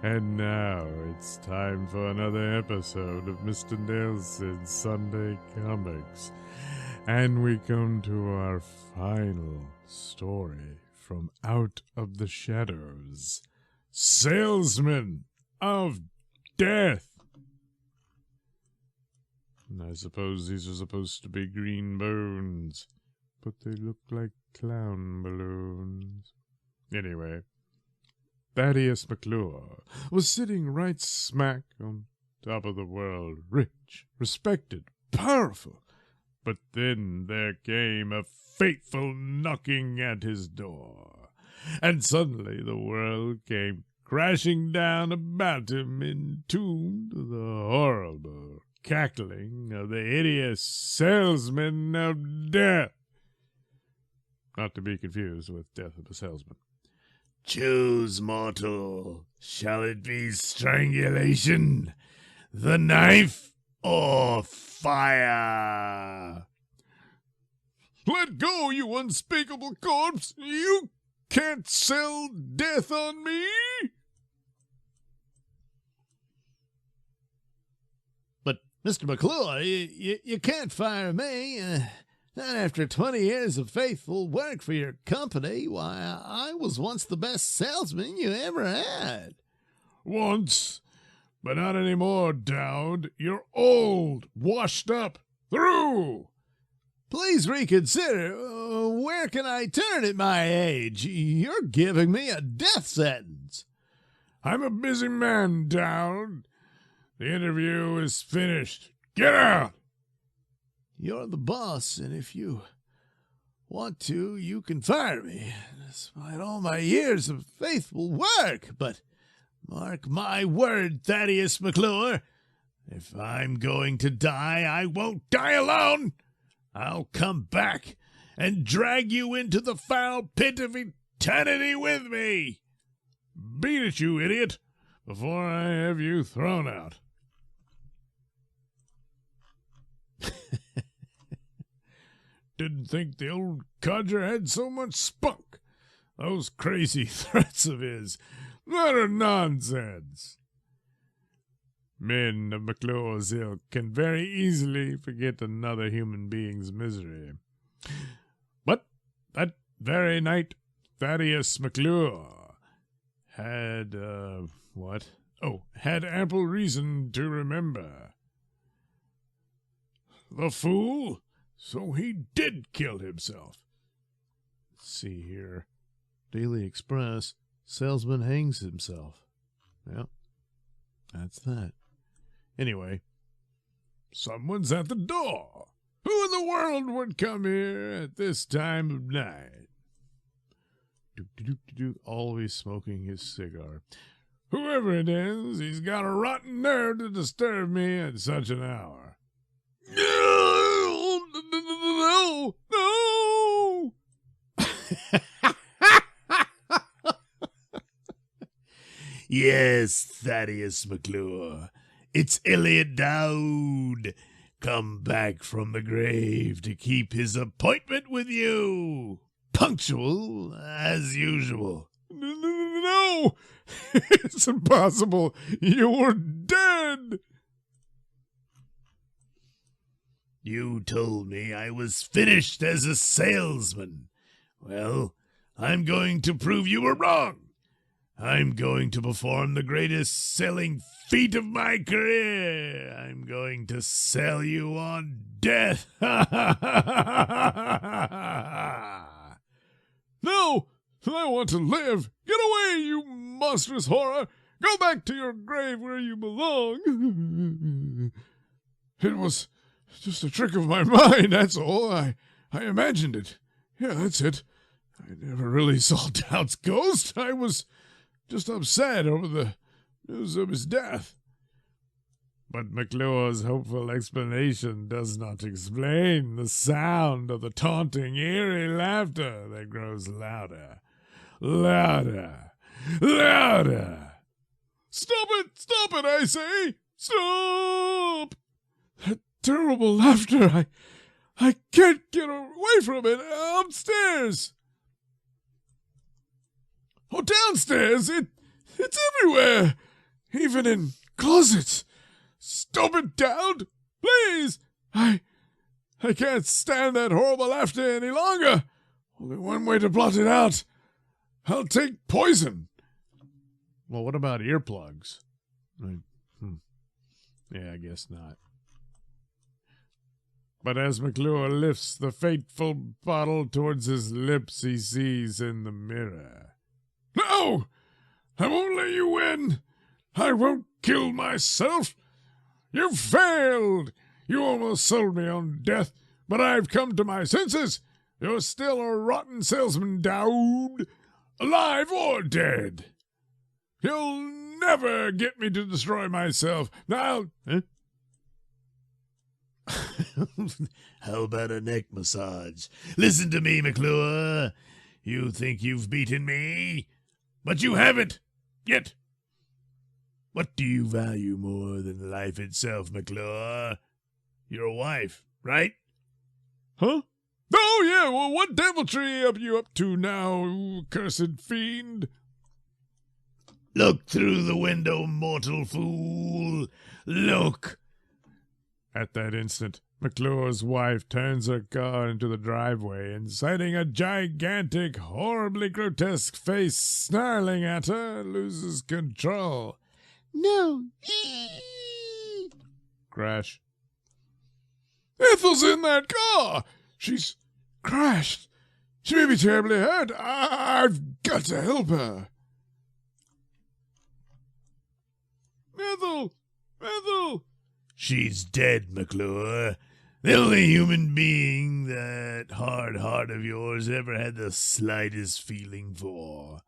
And now it's time for another episode of Mr. Nailsin Sunday Comics. And we come to our final story from Out of the Shadows. Salesman of Death. And I suppose these are supposed to be green bones, but they look like clown balloons. Anyway, Thaddeus McClure was sitting right smack on top of the world, rich, respected, powerful. But then there came a fateful knocking at his door, and suddenly the world came crashing down about him in tune to the horrible cackling of the hideous salesman of death. Not to be confused with Death of a Salesman. Choose, mortal. Shall it be strangulation, the knife, or fire? Let go, you unspeakable corpse! You can't sell death on me! But, Mr. McClure, you can't fire me. Not after 20 years of faithful work for your company. Why, I was once the best salesman you ever had. Once, but not anymore, Dowd. You're old, washed up, through. Please reconsider. Where can I turn at my age? You're giving me a death sentence. I'm a busy man, Dowd. The interview is finished. Get out! You're the boss, and if you want to, you can fire me, despite all my years of faithful work. But mark my word, Thaddeus McClure, if I'm going to die, I won't die alone. I'll come back and drag you into the foul pit of eternity with me. Beat it, you idiot, before I have you thrown out. Didn't think the old codger had so much spunk. Those crazy threats of his, utter nonsense. Men of McClure's ilk can very easily forget another human being's misery. But that very night, Thaddeus McClure had, had ample reason to remember. The fool! So he did kill himself. Let's see here. Daily Express, salesman hangs himself. Yep, that's that. Anyway, someone's at the door. Who in the world would come here at this time of night? Always smoking his cigar. Whoever it is, he's got a rotten nerve to disturb me at such an hour. No! Yes, Thaddeus McClure. It's Elliot Dowd, come back from the grave to keep his appointment with you. Punctual as usual. No! It's impossible. You're dead! You told me I was finished as a salesman. Well, I'm going to prove you were wrong. I'm going to perform the greatest selling feat of my career. I'm going to sell you on death. No! I want to live. Get away, you monstrous horror. Go back to your grave where you belong. It was just a trick of my mind, that's all. I imagined it. Yeah, that's it. I never really saw Dowd's ghost. I was just upset over the news of his death. But McClure's hopeful explanation does not explain the sound of the taunting, eerie laughter that grows louder, louder, louder. Stop it, I say! Stop! That terrible laughter, I can't get away from it. Upstairs! Oh, downstairs! It's everywhere! Even in closets! Stop it, Dowd! Please! I can't stand that horrible laughter any longer! Only one way to blot it out. I'll take poison. Well, what about earplugs? Yeah, I guess not. But as McClure lifts the fateful bottle towards his lips, he sees in the mirror. No! I won't let you win! I won't kill myself! You failed! You almost sold me on death, but I've come to my senses. You're still a rotten salesman, Dowd, alive or dead. You'll never get me to destroy myself. Now, How about a neck massage? Listen to me, McClure. You think you've beaten me, but you haven't yet. What do you value more than life itself, McClure? Your wife, right? Huh? Oh, yeah, well, what deviltry are you up to now, you cursed fiend? Look through the window, mortal fool. Look. At that instant, McClure's wife turns her car into the driveway and, sighting a gigantic, horribly grotesque face snarling at her, loses control. No. Crash. Ethel's in that car. She's crashed. She may be terribly hurt. I've got to help her. Ethel! She's dead, McClure. The only human being that hard heart of yours ever had the slightest feeling for.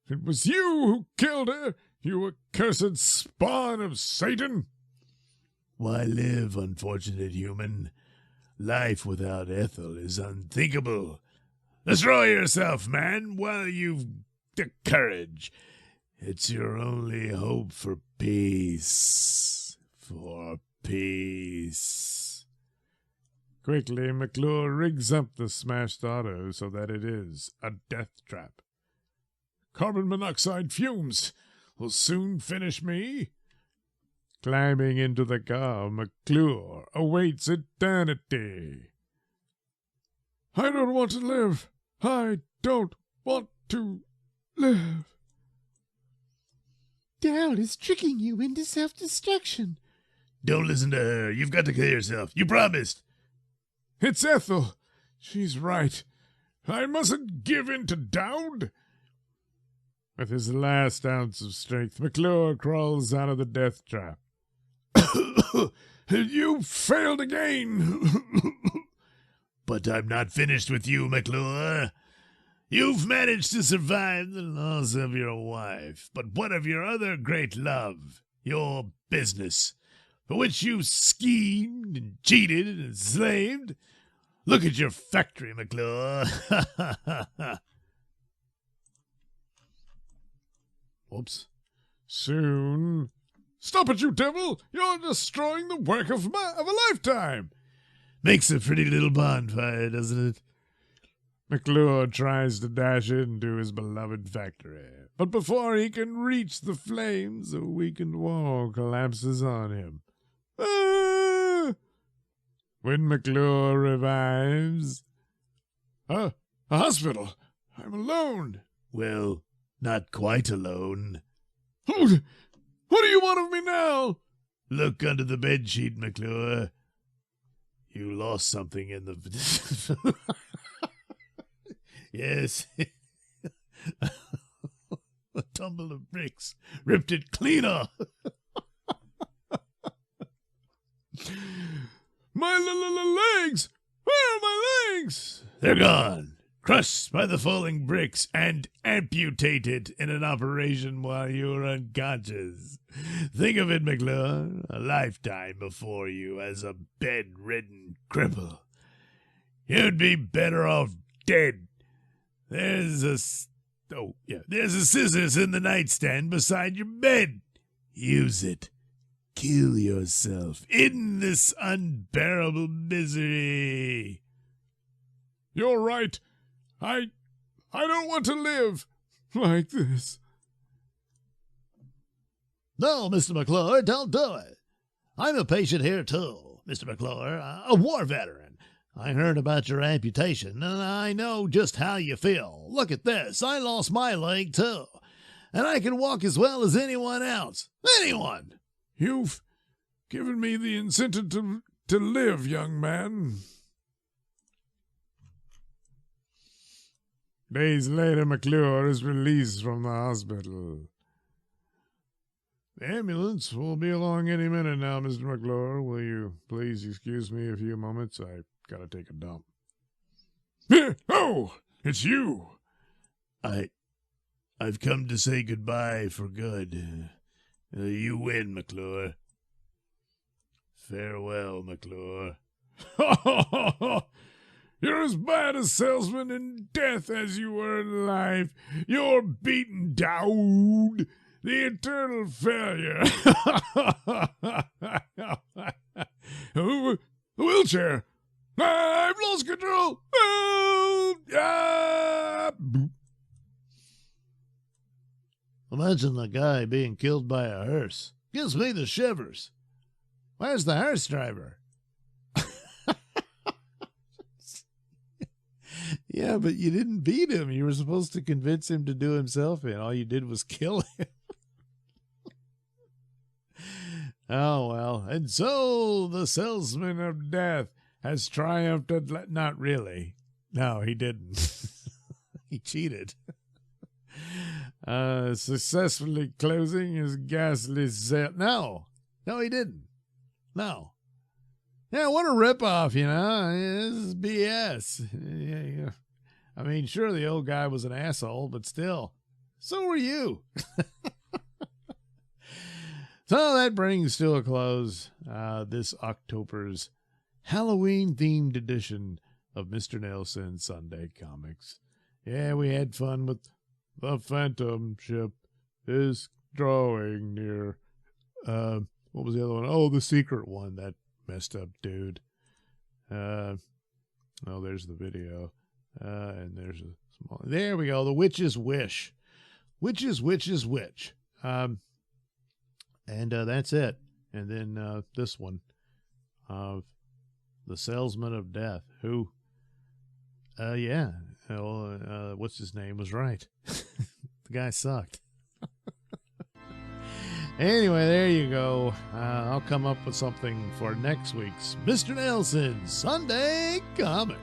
It was you who killed her, you accursed spawn of Satan. Why live, unfortunate human? Life without Ethel is unthinkable. Destroy yourself, man, while you've the courage. It's your only hope for peace. For peace. Quickly, McClure rigs up the smashed auto so that it is a death trap. Carbon monoxide fumes will soon finish me. Climbing into the car, McClure awaits eternity. I don't want to live. I don't want to live. Dowd is tricking you into self-destruction. Don't listen to her. You've got to kill yourself. You promised. It's Ethel. She's right. I mustn't give in to Dowd. With his last ounce of strength, McClure crawls out of the death trap. You failed again. But I'm not finished with you, McClure. You've managed to survive the loss of your wife, but what of your other great love, your business, for which you schemed and cheated and enslaved? Look at your factory, McClure. Whoops. Soon. Stop it, you devil! You're destroying the work of a lifetime. Makes a pretty little bonfire, doesn't it? McClure tries to dash into his beloved factory, but before he can reach the flames, a weakened wall collapses on him. Ah! When McClure revives... A hospital. I'm alone. Well, not quite alone. What do you want of me now? Look under the bedsheet, McClure. You lost something in the... Yes. A tumble of bricks ripped it clean off. My legs! Where are my legs? They're gone. Crushed by the falling bricks and amputated in an operation while you were unconscious. Think of it, McClure. A lifetime before you as a bedridden cripple. You'd be better off dead. There's a scissors in the nightstand beside your bed. Use it. Kill yourself in this unbearable misery. You're right. I don't want to live. like this. No, Mr. McClure, don't do it. I'm a patient here, too, Mr. McClure, a war veteran. I heard about your amputation, and I know just how you feel. Look at this. I lost my leg, too. And I can walk as well as anyone else. Anyone! You've given me the incentive to live, young man. Days later, McClure is released from the hospital. The ambulance will be along any minute now, Mr. McClure. Will you please excuse me a few moments? I gotta take a dump. Oh, it's you. I've come to say goodbye for good. You win, McClure. Farewell, McClure. You're as bad a salesman in death as you were in life. You're beaten down. The eternal failure. A wheelchair. I've lost control. Imagine the guy being killed by a hearse. Gives me the shivers. Where's the hearse driver? Yeah, but you didn't beat him. You were supposed to convince him to do himself in. All you did was kill him. Oh, well. And so the salesman of death has triumphed at... Not really. No, he didn't. He cheated. Successfully closing his ghastly sale. No, he didn't. No. Yeah, what a ripoff, you know. This is BS. Yeah. I mean, sure, the old guy was an asshole, but still, so were you. So that brings to a close this October's Halloween-themed edition of Mr. Nailsin Sunday Comics. Yeah, we had fun with the Phantom Ship is drawing near. What was the other one? Oh, the secret one, that messed up dude. Oh, there's the video. And there's a small. There we go. The Witch's Wish. Witch's Witch. And that's it. And then this one of the Salesman of Death, who, what's his name was right. The guy sucked. Anyway, there you go. I'll come up with something for next week's Mr. Nailsin Sunday Comic.